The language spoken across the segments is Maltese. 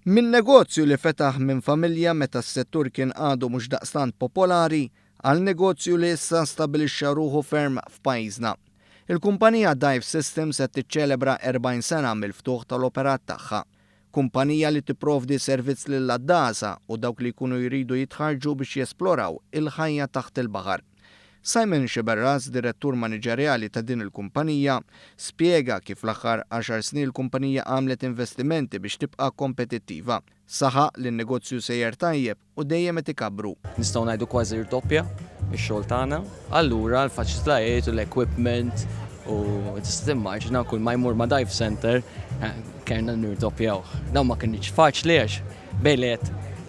Min negozju li fetaħ minn familja meta s-settur kien għadu mhux daqstant popolari għal negozju li issa stabilixxa ruħu ferm f'pajjiżna. Il-kumpanija Dive Systems qed tiċċelebra 40 sena mill-ftuħ tal-operat tagħha. Kumpanija li tipprovdi servizz lill-għaddasa u dawk li jkunu jridu jitħarġu biex jesploraw il-ħajja taħt il-baħar. Simon Xiberras, direttur maniġerjali ta' din il-kumpanija, spjega kif l-aħħar 10 snin il-kumpanija għamlet investimenti biex tibqa' kompetittiva. Saħaq li n-negozju sejjer tajjeb u dejjem qed ikabru. Nistgħu ngħidu kważi rdoppja ix-xogħol tagħna. Allura l-faċilitajiet u l-equipment u tista' timmaġina kull ma jmur ma' dive center kellna nirdoppjaw. Dawn ma kienx faċli għax bejlet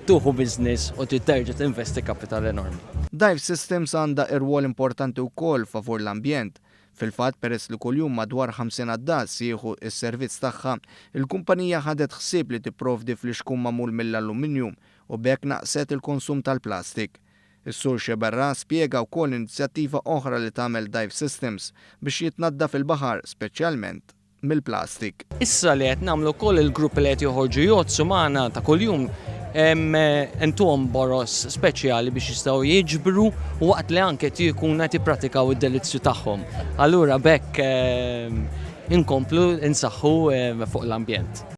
tuħu business u terġa' tinvesti kapital enormi. Dive Systems għandha rwol importanti wkoll favur l-ambjent. Fil-fatt peress li kuljum madwar 50 għaddas jieħu s-servizz tagħha, il-kumpanija ħadet ħsieb li tipprovdi fl-ixkum magħmul mill-alluminjum u bekk naqset il-konsum tal-plastik. Is-Sur Xiberra spjega wkoll inizjattiva oħra li tagħmel Dive Systems biex jitnaddaf il-baħar speċjalment mill-plastik. Issa li qed nagħmlu wkoll il-grupp li qed joħorġu jozzu magħna ta' kuljum entuhom boros speċjali biex jistgħu jiġbru u waqt li anke jkunu qed jippratikaw id-delizzju tagħhom. Allura bekk inkomplu insaħħu fuq l-ambjent.